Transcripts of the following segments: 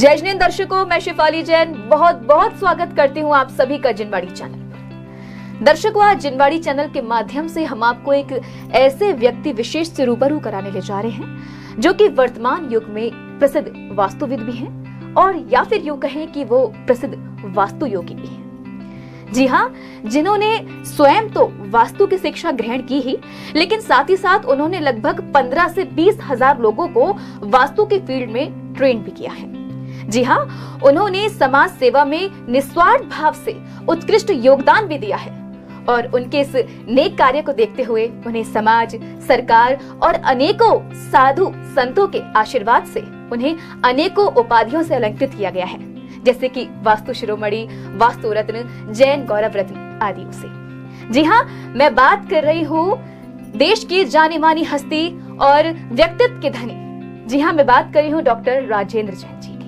जय जिनेंद्र दर्शकों, मैं शिफाली जैन बहुत बहुत स्वागत करती हूँ आप सभी का जिनवाड़ी चैनल पर। दर्शकों, आज जिनवाड़ी चैनल के माध्यम से हम आपको एक ऐसे व्यक्ति विशेष से रूबरू कराने ले जा रहे हैं जो कि वर्तमान युग में प्रसिद्ध वास्तुविद भी हैं और या फिर यूं कहें कि वो प्रसिद्ध वास्तु योगी भी हैं। जी हाँ, जिन्होंने स्वयं तो वास्तु की शिक्षा ग्रहण की ही, लेकिन साथ ही साथ उन्होंने लगभग 15 से 20 हजार लोगों को वास्तु के फील्ड में ट्रेन भी किया है। जी हाँ, उन्होंने समाज सेवा में निस्वार्थ भाव से उत्कृष्ट योगदान भी दिया है और उनके इस नेक कार्य को देखते हुए उन्हें समाज, सरकार और अनेकों साधु संतों के आशीर्वाद से उन्हें अनेकों उपाधियों से अलंकृत किया गया है, जैसे कि वास्तु शिरोमणि, वास्तु रत्न, जैन गौरव रत्न आदि से। जी हाँ, मैं बात कर रही हूँ देश की जानी मानी हस्ती और व्यक्तित्व के धनी। जी हाँ, मैं बात कर रही हूँ डॉक्टर राजेंद्र जैन जी की।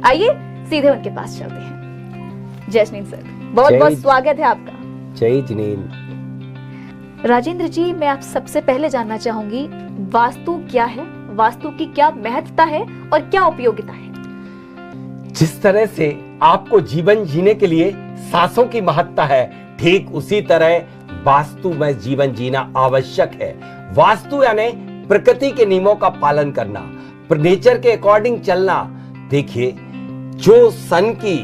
आइए सीधे उनके पास चलते हैं। जय जिनेंद्र सर, बहुत बहुत स्वागत है आपका। जय जिनेंद्र। राजेंद्र जी, मैं आप सबसे पहले जानना चाहूंगी, वास्तु क्या है, वास्तु की क्या महत्वता है और क्या उपयोगिता है? जिस तरह से आपको जीवन जीने के लिए सांसों की महत्ता है, ठीक उसी तरह वास्तु में जीवन जीना आवश्यक है। वास्तु यानी प्रकृति के नियमों का पालन करना, नेचर के अकॉर्डिंग चलना। देखिए, जो सन की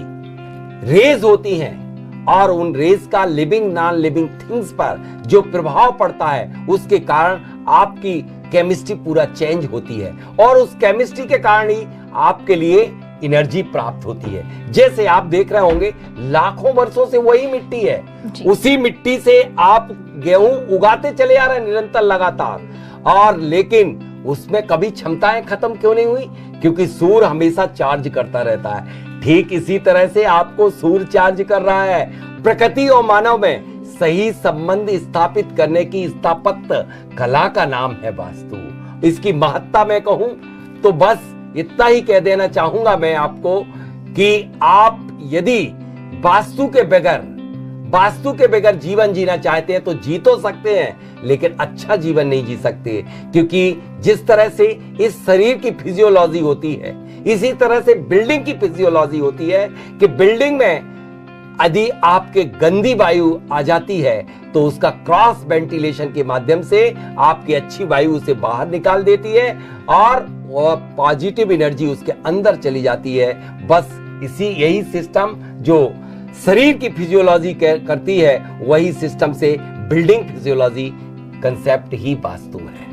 रेज होती हैं और उन रेज का लिविंग नॉन लिविंग थिंग्स पर जो प्रभाव पड़ता है, उसके कारण आपकी केमिस्ट्री पूरा चेंज होती है और उस केमिस्ट्री के कारण ही आपके लिए एनर्जी प्राप्त होती है। जैसे आप देख रहे होंगे, लाखों वर्षों से वही मिट्टी है, उसी मिट्टी से आप गेहूं उगाते चले आ रहे हैं निरंतर लगातार, और लेकिन उसमें कभी क्षमताएं खत्म क्यों नहीं हुई? क्योंकि सूर्य हमेशा चार्ज करता रहता है। ठीक इसी तरह से आपको सूर्य चार्ज कर रहा है। प्रकृति और मानव में सही संबंध स्थापित करने की स्थापत्य कला का नाम है वास्तु। इसकी महत्ता मैं कहूं तो बस इतना ही कह देना चाहूंगा मैं आपको कि आप यदि वास्तु के बगैर जीवन जीना चाहते हैं तो जी तो सकते हैं, लेकिन अच्छा जीवन नहीं जी सकते। क्योंकि जिस तरह से इस शरीर की फिजियोलॉजी होती है, इसी तरह से बिल्डिंग की फिजियोलॉजी होती है कि बिल्डिंग में यदि आपके गंदी वायु आ जाती है तो उसका क्रॉस वेंटिलेशन के माध्यम से आपकी अच्छी वायु उसे बाहर निकाल देती है और पॉजिटिव एनर्जी उसके अंदर चली जाती है। बस यही सिस्टम जो शरीर की फिजियोलॉजी करती है, वही सिस्टम से बिल्डिंग फिजियोलॉजी कंसेप्ट ही वास्तु है।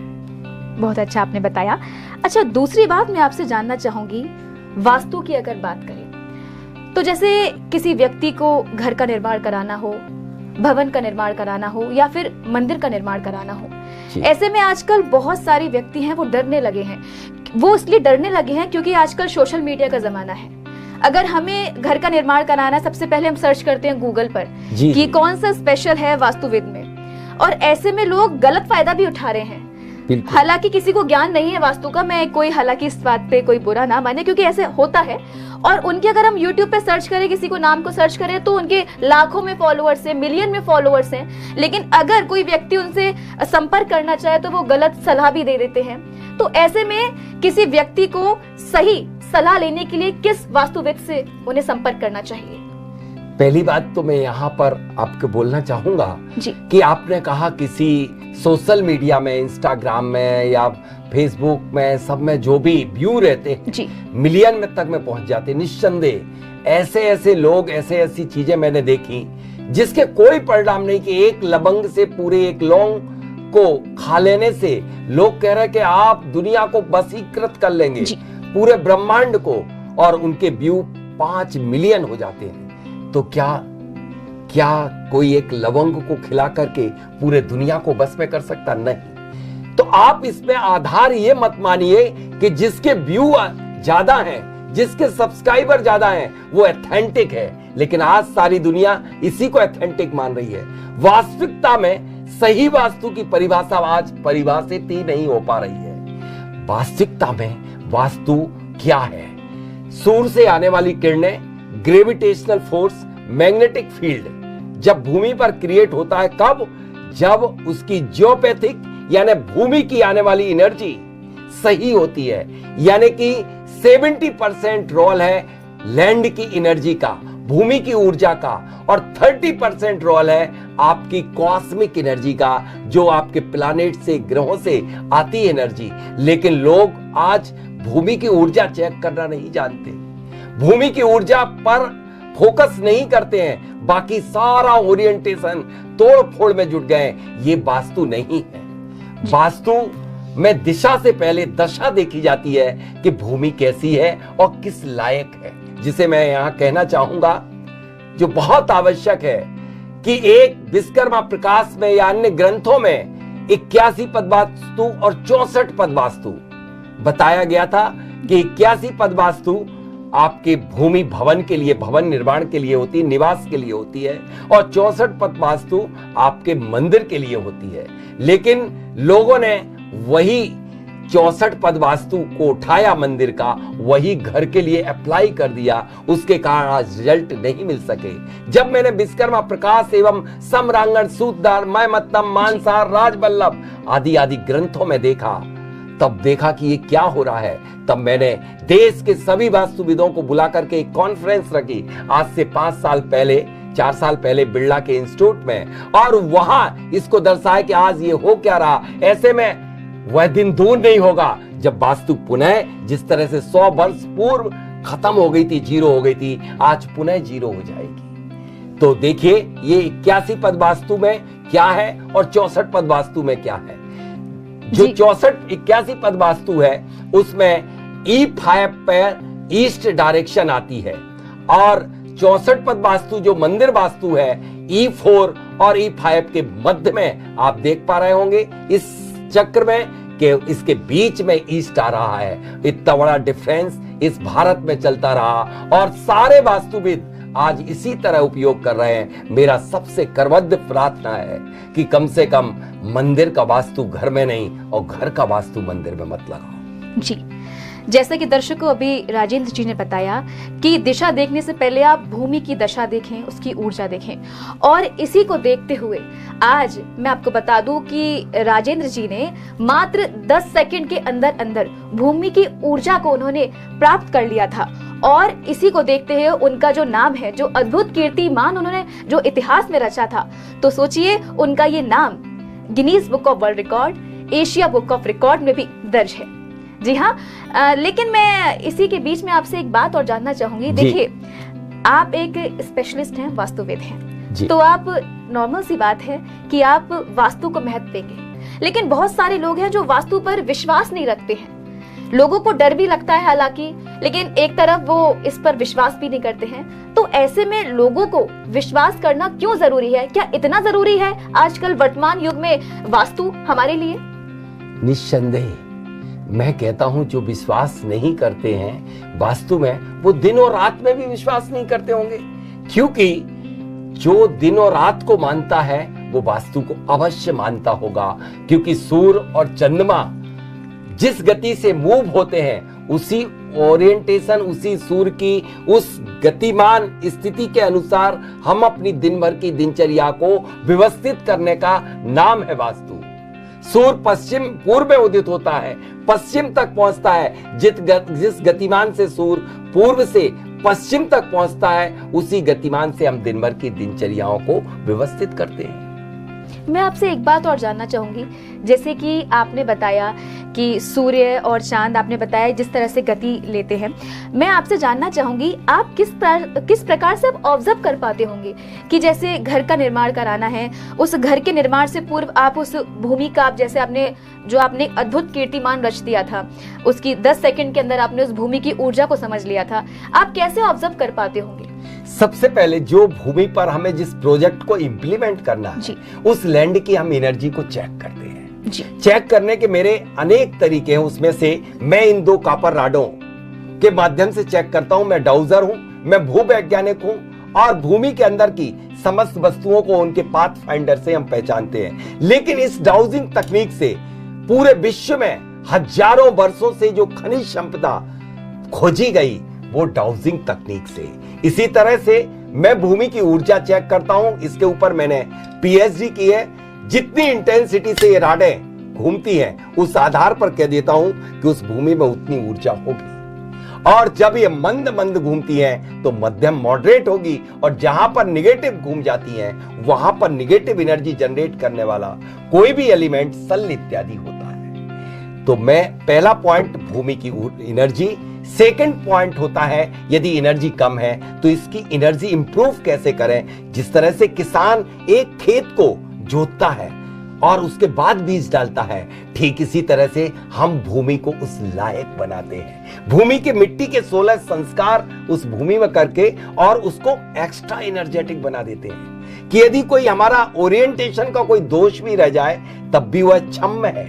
बहुत अच्छा आपने बताया। अच्छा, दूसरी बात मैं आपसे जानना चाहूंगी, वास्तु की अगर बात करें तो जैसे किसी व्यक्ति को घर का निर्माण कराना हो, भवन का निर्माण कराना हो या फिर मंदिर का निर्माण कराना हो, ऐसे में आजकल बहुत सारे व्यक्ति हैं वो डरने लगे हैं। वो इसलिए डरने लगे हैं क्योंकि आजकल सोशल मीडिया का जमाना है। अगर हमें घर का निर्माण कराना, सबसे पहले हम सर्च करते हैं गूगल पर कि कौन सा स्पेशल है वास्तुविद में, और ऐसे में लोग गलत फायदा भी उठा रहे हैं। हालांकि किसी को ज्ञान नहीं है वास्तु का, मैं कोई हालांकि इस बात पे कोई बुरा ना माने, क्योंकि ऐसे होता है। और उनके अगर हम YouTube पे सर्च करें, किसी को नाम को सर्च करें, तो उनके लाखों में फॉलोअर्स हैं, मिलियन में फॉलोअर्स हैं, लेकिन अगर कोई व्यक्ति उनसे संपर्क करना चाहे तो वो गलत सलाह भी दे देते हैं। तो ऐसे में किसी व्यक्ति को सही सलाह लेने के लिए किस वास्तुविद से उन्हें संपर्क करना चाहिए? पहली बात तो मैं यहाँ पर आपको बोलना चाहूंगा कि आपने कहा किसी सोशल मीडिया में, इंस्टाग्राम में या फेसबुक में, सब में जो भी व्यू रहते हैं मिलियन में तक में पहुंच जाते। निस्संदेह ऐसे लोग, ऐसी चीजें मैंने देखी जिसके कोई परिणाम नहीं कि एक लवंग से पूरे एक लौंग को खा लेने से लोग कह रहे हैं कि आप दुनिया को वशीकृत कर लेंगे, पूरे ब्रह्मांड को, और उनके व्यू 5 मिलियन हो जाते हैं। तो क्या कोई एक लवंग को खिला करके पूरे दुनिया को बस में कर सकता? नहीं। तो आप इसमें आधार ये मत मानिए कि जिसके व्यू ज्यादा हैं, जिसके सब्सक्राइबर ज्यादा हैं, वो ऑथेंटिक है। लेकिन आज सारी दुनिया इसी को ऑथेंटिक मान रही है। वास्तविकता में सही वास्तु की परिभाषा आज परिभाषित ही नहीं हो पा रही है। वास्तविकता में वास्तु क्या है? सूर्य से आने वाली किरणें, ग्रेविटेशनल फोर्स, मैग्नेटिक फील्ड जब भूमि पर क्रिएट होता है, कब? जब उसकी जियोपैथिक यानी भूमि की आने वाली एनर्जी सही होती है, यानी कि 70% रोल है लैंड की एनर्जी का, भूमि की ऊर्जा का, और 30% रोल है आपकी कॉस्मिक एनर्जी का, जो आपके प्लैनेट से, ग्रहों से आती एनर्जी। लेकिन लोग आज भूमि की ऊर्जा चेक करना नहीं जानते, भूमि की ऊर्जा पर फोकस नहीं करते हैं, बाकी सारा ओरिएंटेशन तोड़ फोड़ में जुट गए। ये वास्तु नहीं है। वास्तु में दिशा से पहले दशा देखी जाती है कि भूमि कैसी है और किस लायक है, जिसे मैं यहां कहना चाहूंगा जो बहुत आवश्यक है कि एक विश्वकर्मा प्रकाश में या अन्य ग्रंथों में 81 पद वास्तु और 64 पद वास्तु बताया गया था कि 81 पद वास्तु आपके भूमि भवन के लिए, भवन निर्माण के लिए होती है, निवास के लिए होती है, और 64 पद वास्तु आपके मंदिर के लिए होती है। लेकिन लोगों ने वही 64 पद वास्तु को उठाया, मंदिर का, वही घर के लिए अप्लाई कर दिया, उसके कारण आज रिजल्ट नहीं मिल सके। जब मैंने विश्वकर्मा प्रकाश एवं सम्रांगण, सूतदार, मयमत्तम, मानसार, राजवल्लभ आदि आदि ग्रंथों में देखा, तब देखा कि ये क्या हो रहा है। तब मैंने देश के सभी वास्तुविदों को बुला करके एक कॉन्फ्रेंस रखी, आज से 4 साल पहले बिरला के इंस्टीट्यूट में, और वहां इसको दर्शाया कि आज ये हो क्या रहा। ऐसे में वह दिन दूर नहीं होगा जब वास्तु पुनः, जिस तरह से 100 वर्ष पूर्व खत्म हो गई थी, जीरो हो गई थी, आज पुनः जीरो हो जाएगी। तो देखिए ये 81 पद वास्तु में क्या है और 64 पद वास्तु में क्या है। जो 81 पद वास्तु है उसमें E5 पर ईस्ट डायरेक्शन आती है, और 64 पद वास्तु जो मंदिर वास्तु है E4 और E5 के मध्य में आप देख पा रहे होंगे इस चक्र में कि इसके बीच में ईस्ट आ रहा है। इतना बड़ा डिफरेंस इस भारत में चलता रहा और सारे वास्तुविद आज इसी तरह उपयोग कर रहे हैं। मेरा सबसे करबद्ध प्रार्थना है कि कम से कम मंदिर का वास्तु घर में नहीं और घर का वास्तु मंदिर में मत लगाओ। जी, जैसे कि दर्शकों अभी राजेंद्र जी ने बताया कि दिशा देखने से पहले आप भूमि की दशा देखें, उसकी ऊर्जा देखें, और इसी को देखते हुए आज मैं आपको बता दूं कि राजेंद्र जी ने मात्र 10 सेकंड के अंदर अंदर भूमि की ऊर्जा को उन्होंने प्राप्त कर लिया था। और इसी को देखते हुए उनका जो नाम है, जो अद्भुत कीर्तिमान उन्होंने जो इतिहास में रचा था, तो सोचिए उनका ये नाम Guinness book of world record, Asia book of record में भी दर्ज है। जी हाँ, लेकिन मैं इसी के बीच में आपसे एक बात और जानना चाहूंगी। देखिए, आप एक स्पेशलिस्ट हैं, वास्तुविद हैं, तो आप, नॉर्मल सी बात है कि आप वास्तु को महत्व देंगे, लेकिन बहुत सारे लोग हैं जो वास्तु पर विश्वास नहीं रखते हैं। लोगों को डर भी लगता है हालांकि, लेकिन एक तरफ वो इस पर विश्वास भी नहीं करते हैं। तो ऐसे में लोगों को विश्वास करना क्यों जरूरी है? क्या इतना जरूरी है आजकल वर्तमान युग में वास्तु हमारे लिए? निस्संदेह मैं कहता हूं जो विश्वास नहीं करते हैं वास्तु में, वो दिन और रात में भी विश्वास नहीं करते होंगे, क्योंकि जो दिन और रात को मानता है वो वास्तु को अवश्य मानता होगा। क्योंकि सूर्य और चंद्रमा जिस गति से मूव होते हैं, उसी ओरिएंटेशन, उसी सूर्य की उस गतिमान स्थिति के अनुसार हम अपनी दिन भर की दिनचर्या को व्यवस्थित करने का नाम है वास्तु। सूर्य पश्चिम पूर्व में उदित होता है, पश्चिम तक पहुंचता है। जिस गतिमान से सूर्य पूर्व से पश्चिम तक पहुंचता है, उसी गतिमान से हम दिन भर की दिनचर्याओं को व्यवस्थित करते हैं। मैं आपसे एक बात और जानना चाहूंगी, जैसे कि आपने बताया कि सूर्य और चांद, आपने बताया जिस तरह से गति लेते हैं, मैं आपसे जानना चाहूंगी आप किस प्रकार से आप ऑब्जर्व कर पाते होंगे कि जैसे घर का निर्माण कराना है, उस घर के निर्माण से पूर्व आप उस भूमि का, आप जैसे आपने अद्भुत कीर्तिमान रच दिया था, उसकी 10 सेकंड के अंदर आपने उस भूमि की ऊर्जा को समझ लिया था, आप कैसे ऑब्जर्व कर पाते होंगे? सबसे पहले जो भूमि पर हमें जिस प्रोजेक्ट को इंप्लीमेंट करना है, उस लैंड की हम एनर्जी को चेक करते हैं। चेक करने के मेरे अनेक तरीके हैं, उसमें से मैं इन 2 कॉपर राडों के माध्यम से चेक करता हूं। मैं डाउजर हूं, मैं भूवैज्ञानिक हूं, और भूमि के अंदर की समस्त वस्तुओं को उनके पाथ फाइंडर से हम पहचानते हैं। लेकिन इस डाउजिंग तकनीक से पूरे विश्व में हजारों वर्षों से जो खनिज संपदा खोजी गई, वो डाउजिंग तकनीक से। इसी तरह से मैं भूमि की ऊर्जा चेक करता हूं, इसके ऊपर मैंने पीएचडी की है। जितनी इंटेंसिटी से ये राडें घूमती हैं उस आधार पर कह देता हूं कि उस भूमि में उतनी ऊर्जा होगी। और जब ये मंद मंद घूमती हैं तो मध्यम मॉडरेट होगी, और जहां पर निगेटिव घूम जाती हैं वहां पर निगेटिव एनर्जी जनरेट करने वाला कोई भी एलिमेंट सल इत्यादि होता है। तो मैं पहला पॉइंट भूमि की एनर्जी। सेकंड पॉइंट होता है यदि एनर्जी कम है तो इसकी एनर्जी इंप्रूव कैसे करें। जिस तरह से किसान एक खेत को जोतता है और उसके बाद बीज डालता है, ठीक इसी तरह से हम भूमि को उस लायक बनाते हैं। भूमि के मिट्टी के 16 संस्कार उस भूमि में करके और उसको एक्स्ट्रा एनर्जेटिक बना देते हैं कि यदि कोई हमारा ओरिएंटेशन का कोई दोष भी रह जाए तब भी वह क्षम्य है,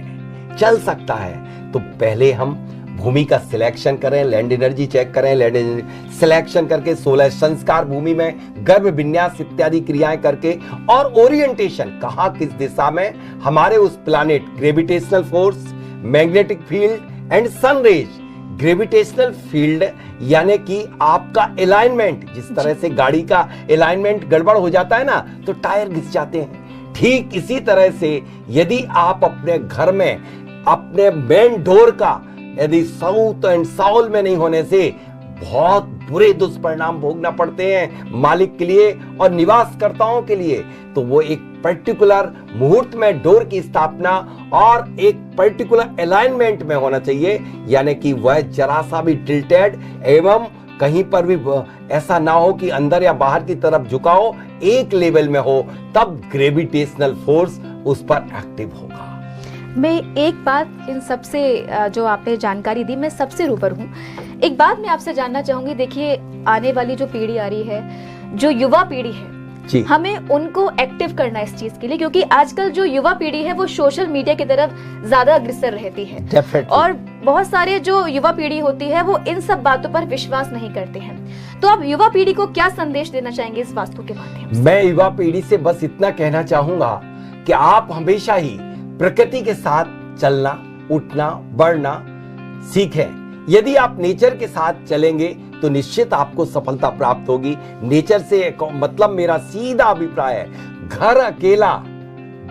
चल सकता है। तो पहले हम भूमि का सिलेक्शन करें, लैंड एनर्जी चेक करें, लैंड एनर्जी सिलेक्शन करके 16 संस्कार भूमि में गर्भ विन्यास इत्यादि क्रियाएं करके, और ओरिएंटेशन कहां किस दिशा में हमारे उस planet gravitational force, magnetic field and sun rays. Gravitational field यानी कि आपका अलाइनमेंट, जिस तरह से गाड़ी का अलाइनमेंट गड़बड़ हो जाता है ना तो टायर घिस जाते हैं, ठीक इसी तरह से यदि आप अपने घर में अपने मेन डोर का यदि साउथ एंड साउल में नहीं होने से बहुत बुरे दुष्परिणाम भोगना पड़ते हैं मालिक के लिए और निवासकर्ताओं के लिए, तो वो एक पर्टिकुलर मुहूर्त में डोर की स्थापना और एक पर्टिकुलर अलाइनमेंट में होना चाहिए, यानी कि वह जरा सा भी टिल्टेड एवं कहीं पर भी ऐसा ना हो कि अंदर या बाहर की तरफ झुकाओ, एक लेवल में हो, तब ग्रेविटेशनल फोर्स उस पर एक्टिव होगा। मैं एक बात इन सबसे जो आपने जानकारी दी, मैं सबसे रूबरू हूँ। एक बात मैं आपसे जानना चाहूंगी, देखिए आने वाली जो पीढ़ी आ रही है, जो युवा पीढ़ी है, हमें उनको एक्टिव करना है इस चीज के लिए, क्योंकि आजकल जो युवा पीढ़ी है वो सोशल मीडिया की तरफ ज्यादा अग्रसर रहती है और बहुत सारे जो युवा पीढ़ी होती है वो इन सब बातों पर विश्वास नहीं करते हैं। तो आप युवा पीढ़ी को क्या संदेश देना चाहेंगे इस वास्तु के माध्यम से? मैं युवा पीढ़ी से बस इतना कहना चाहूंगा कि आप हमेशा ही प्रकृति के साथ चलना, उठना, बढ़ना सीखें। यदि आप नेचर के साथ चलेंगे तो निश्चित आपको सफलता प्राप्त होगी। नेचर से मतलब मेरा सीधा अभिप्राय है, घर अकेला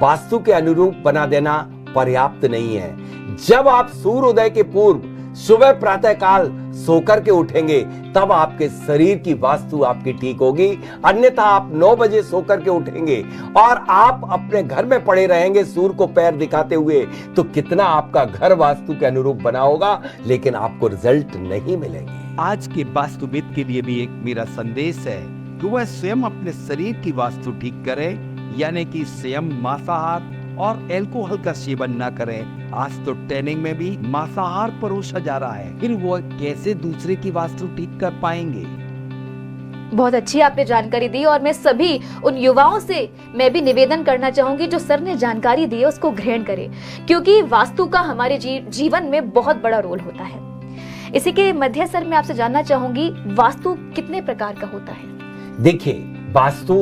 वास्तु के अनुरूप बना देना पर्याप्त नहीं है। जब आप सूर्योदय के पूर्व सुबह प्रातः काल सोकर के उठेंगे तब आपके शरीर की वास्तु आपकी ठीक होगी। अन्यथा आप 9 बजे सोकर के उठेंगे और आप अपने घर में पड़े रहेंगे सूर्य को पैर दिखाते हुए, तो कितना आपका घर वास्तु के अनुरूप बना होगा, लेकिन आपको रिजल्ट नहीं मिलेंगे। आज के वास्तुविद के लिए भी एक मेरा संदेश है कि वह स्वयं अपने शरीर की वास्तु ठीक करे, यानी कि स्वयं मांसाहार और अल्कोहल का सेवन न करें। आज तो ट्रेनिंग में भी मांसाहार परोसा जा रहा है, फिर वो कैसे दूसरे की वास्तु ठीक कर पाएंगे? बहुत अच्छी आपने जानकारी दी और मैं सभी उन युवाओं से मैं भी निवेदन करना चाहूंगी जो सर ने जानकारी दी है उसको ग्रहण करें, क्योंकि वास्तु का हमारे जीवन में बहुत बड़ा रोल होता है। इसी के मध्य सर मैं आपसे जानना चाहूंगी, वास्तु कितने प्रकार का होता है? देखिए, वास्तु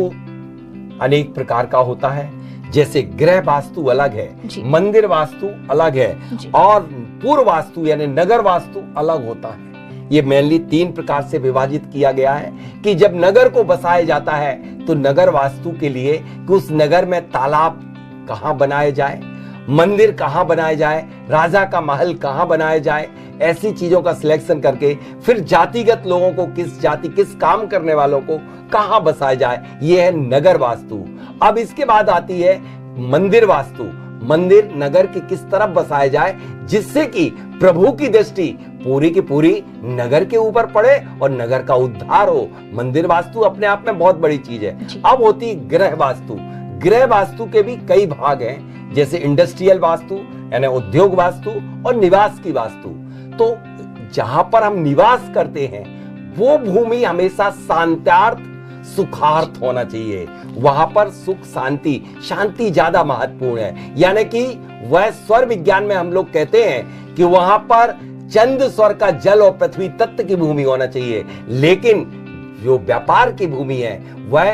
अनेक प्रकार का होता है। जैसे गृह वास्तु अलग है, मंदिर वास्तु अलग है और पूर्व वास्तु यानी नगर वास्तु अलग होता है। ये मेनली 3 प्रकार से विभाजित किया गया है कि जब नगर को बसाया जाता है तो नगर वास्तु के लिए कि उस नगर में तालाब कहां बनाए जाए, मंदिर कहां बनाए जाए, राजा का महल कहां बनाया जाए, ऐसी चीजों का सिलेक्शन करके फिर जातिगत लोगों को किस जाति किस काम करने वालों को कहां बसाया जाए, ये है नगर वास्तु। अब इसके बाद आती है मंदिर वास्तु। मंदिर नगर के किस तरफ बसाया जाए जिससे कि प्रभु की दृष्टि पूरी की पूरी नगर के ऊपर पड़े और नगर का उद्धार हो। मंदिर वास्तु अपने आप में बहुत बड़ी चीज है। अब होती गृह वास्तु। गृह वास्तु के भी कई भाग हैं, जैसे इंडस्ट्रियल वास्तु यानी उद्योग वास्तु और निवास की वास्तु। तो जहां पर हम निवास करते हैं वो भूमि हमेशा शांत्यार्थ सुखार्थ होना चाहिए। वहां पर सुख शांति ज्यादा महत्वपूर्ण है, यानी कि वह स्वर विज्ञान में हम लोग कहते हैं कि वहां पर चंद स्वर का जल और पृथ्वी तत्व की भूमि होना चाहिए। लेकिन जो व्यापार की भूमि है वह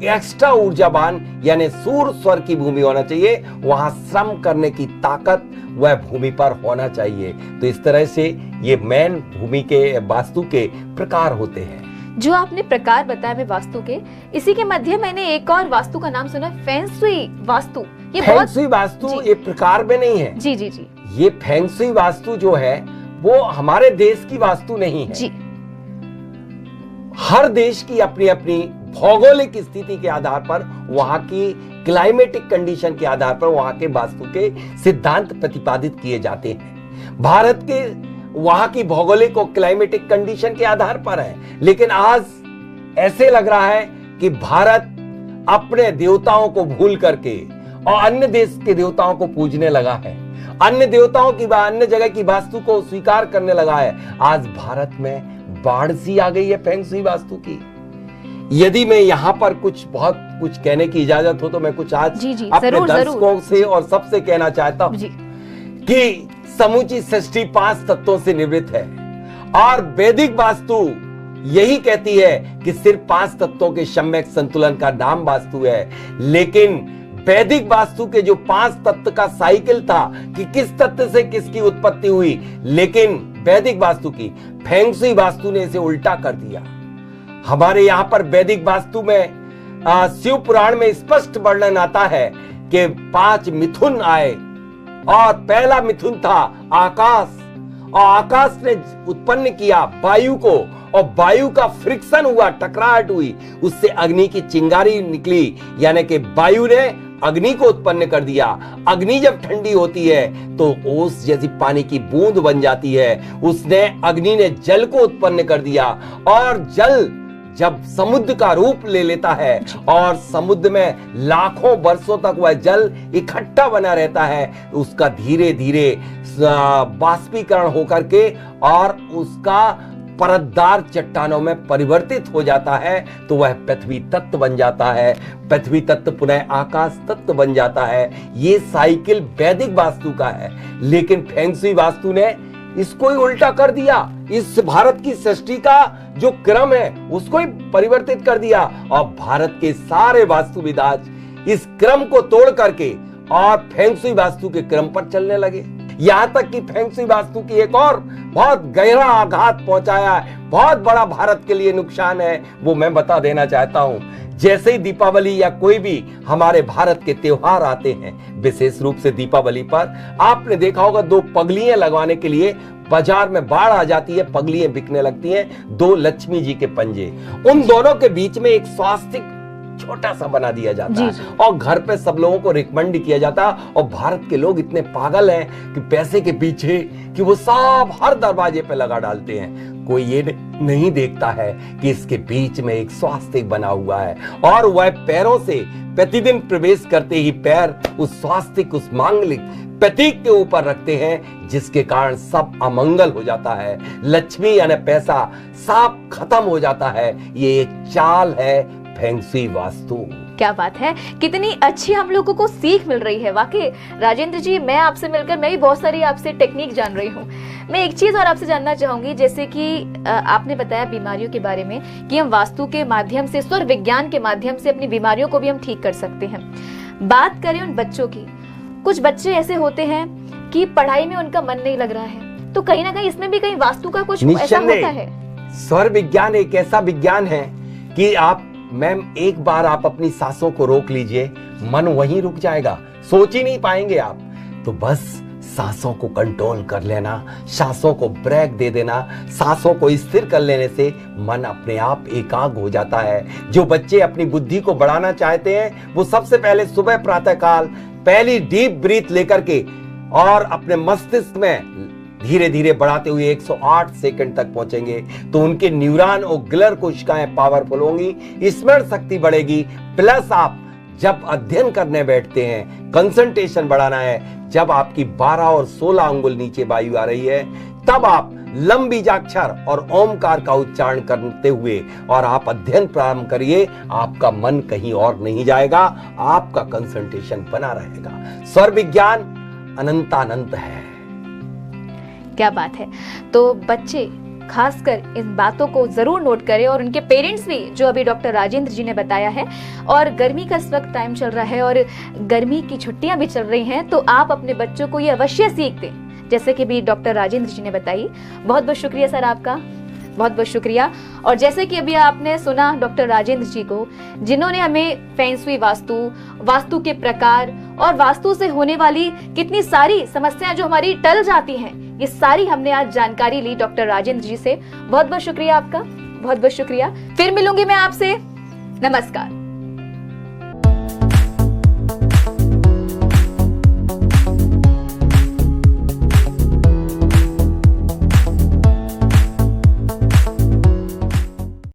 एक्स्ट्रा ऊर्जावान यानी सूर्य स्वर की भूमि होना चाहिए। वहां श्रम करने की ताकत वह भूमि पर होना चाहिए। तो इस तरह से ये मेन भूमि के वास्तु के प्रकार होते हैं। जो आपने प्रकार बताया में वास्तु के, इसी के मध्य मैंने एक और वास्तु का नाम सुना, फेंग शुई वास्तु। ये फेंग शुई वास्तु ये प्रकार में नहीं है। जी जी जी। ये फेंग शुई वास्तु जो है वो हमारे देश की वास्तु नहीं है जी। हर देश की अपनी अपनी भौगोलिक स्थिति के आधार पर, वहां की क्लाइमेटिक कंडीशन के आधार पर वहां के वास्तु के सिद्धांत प्रतिपादित किए जाते हैं। भारत के वहां की भौगोलिक और क्लाइमेटिक कंडीशन के आधार पर है, लेकिन आज ऐसे लग रहा है कि भारत अपने देवताओं को भूल करके और अन्य देश के देवताओं को पूजने लगा है, अन्य देवताओं की अन्य जगह की वास्तु को स्वीकार करने लगा है। आज भारत में बाढ़ सी आ गई है फेंग शुई वास्तु की। यदि मैं यहाँ पर बहुत कुछ कहने की इजाजत हो तो मैं कुछ आज जी जी, अपने दर्शकों से और सबसे कहना चाहता हूँ कि समूची सृष्टि 5 तत्वों से निर्मित है और वैदिक वास्तु यही कहती है कि सिर्फ 5 तत्वों के सम्यक संतुलन का नाम वास्तु है। लेकिन वैदिक वास्तु के जो 5 तत्व का साइकिल था कि किस तत्व से किसकी उत्पत्ति हुई, लेकिन वैदिक वास्तु की फेंग शुई वास्तु ने इसे उल्टा कर दिया। हमारे यहाँ पर वैदिक वास्तु में शिव पुराण में स्पष्ट वर्णन आता है कि 5 मिथुन आए और पहला मिथुन था आकाश, और आकाश ने उत्पन्न किया वायु को, और वायु का फ्रिक्शन हुआ, टकराहट हुई, उससे अग्नि की चिंगारी निकली, यानी कि वायु ने अग्नि को उत्पन्न कर दिया। अग्नि जब ठंडी होती है तो ओस जैसी पानी की बूंद बन जाती है, अग्नि ने जल को उत्पन्न कर दिया, और जल जब समुद्र का रूप ले लेता है और समुद्र में लाखों वर्षों तक वह जल इकट्ठा बना रहता है, उसका धीरे धीरे बाष्पीकरण होकर के और उसका परतदार चट्टानों में परिवर्तित हो जाता है, तो वह पृथ्वी तत्व बन जाता है। पृथ्वी तत्व पुनः आकाश तत्व बन जाता है। ये साइकिल वैदिक वास्तु का है, लेकिन फेंग शुई वास्तु ने इसको ही उल्टा कर दिया। इस भारत की सृष्टि का जो क्रम है उसको ही परिवर्तित कर दिया, और भारत के सारे वास्तुविद आज इस क्रम को तोड़ करके और फेंग शुई वास्तु के क्रम पर चलने लगे। यहां तक कि फेंग शुई वास्तु की एक और बहुत गहरा आघात पहुंचाया है, बहुत बड़ा भारत के लिए नुकसान है, वो मैं बता देना चाहता हूं। जैसे ही दीपावली या कोई भी हमारे भारत के त्योहार आते हैं, विशेष रूप से दीपावली पर आपने देखा होगा 2 पगलियां लगवाने के लिए बाजार में बाढ़ आ जाती है, पगलियां बिकने लगती हैं, 2 लक्ष्मी जी के पंजे, उन दोनों के बीच में एक स्वास्तिक छोटा सा बना दिया जाता है और घर पे सब लोगों को रिकमेंड किया जाता है। और भारत के लोग इतने पागल हैं कि पैसे के पीछे कि वो सब हर दरवाजे पे लगा डालते हैं। कोई ये नहीं देखता है कि इसके बीच में एक स्वास्तिक बना हुआ है, और वह पैरों से प्रतिदिन प्रवेश करते ही पैर उस स्वास्तिक, उस मांगलिक प्रतीक के ऊपर रखते हैं, जिसके कारण सब अमंगल हो जाता है, लक्ष्मी यानी पैसा साफ खत्म हो जाता है। ये एक चाल है फेंग शुई वास्तु। क्या बात है, कितनी अच्छी हम लोगों को सीख मिल रही है। वाकई राजेंद्र जी, मैं आपसे मिलकर मैं भी बहुत सारी आपसे टेक्निक जान रही हूँ। मैं एक चीज और आपसे जानना चाहूंगी, जैसे कि आपने बताया बीमारियों के बारे में कि हम वास्तु के माध्यम से, स्वर विज्ञान के माध्यम से अपनी बीमारियों को भी हम ठीक कर सकते हैं। बात करें उन बच्चों की, कुछ बच्चे ऐसे होते हैं कि पढ़ाई में उनका मन नहीं लग रहा है, तो कहीं ना कहीं इसमें भी कहीं वास्तु का कुछ ऐसा होता है। स्वर विज्ञान एक ऐसा विज्ञान है कि एक बार आप अपनी सांसों को रोक लीजिए, मन वहीं रुक जाएगा, सोच ही नहीं पाएंगे आप। तो बस सांसों को कंट्रोल कर लेना, सांसों को ब्रेक दे देना, सांसों को स्थिर कर लेने से मन अपने आप एकाग्र हो जाता है। जो बच्चे अपनी बुद्धि को बढ़ाना चाहते हैं, वो सबसे पहले सुबह प्रातः काल पहली डीप ब्रीथ लेकर के और अपने मस्तिष्क में धीरे धीरे बढ़ाते हुए 108 सेकंड तक पहुंचेंगे, तो उनके न्यूरॉन और ग्लर कोशिकाएं पावरफुल होंगी, स्मरण शक्ति बढ़ेगी। प्लस आप जब अध्ययन करने बैठते हैं, कंसंट्रेशन बढ़ाना है, जब आपकी 12 और 16 अंगुल नीचे वायु आ रही है, तब आप लम बीजाक्षर और ओमकार का उच्चारण करते हुए और आप अध्ययन प्रारंभ करिए। आपका मन कहीं और नहीं जाएगा, आपका कंसंट्रेशन बना रहेगा। स्वर विज्ञान अनंतानंत है। क्या बात है। तो बच्चे खासकर इन बातों को जरूर नोट करें, और उनके पेरेंट्स भी, जो अभी डॉक्टर राजेंद्र जी ने बताया है। और गर्मी का इस वक्त टाइम चल रहा है और गर्मी की छुट्टियां भी चल रही हैं, तो आप अपने बच्चों को ये अवश्य सीख दें, जैसे कि भी डॉक्टर राजेंद्र जी ने बताई। बहुत बहुत शुक्रिया सर आपका। बहुत बहुत शुक्रिया। और जैसे कि अभी आपने सुना डॉक्टर राजेंद्र जी को, जिन्होंने हमें फeng shui वास्तु, वास्तु के प्रकार और वास्तु से होने वाली कितनी सारी समस्याएं जो हमारी टल जाती हैं, ये सारी हमने आज जानकारी ली डॉक्टर राजेंद्र जी से। बहुत बहुत शुक्रिया आपका, बहुत बहुत शुक्रिया। फिर मिलूंगी मैं आपसे। नमस्कार।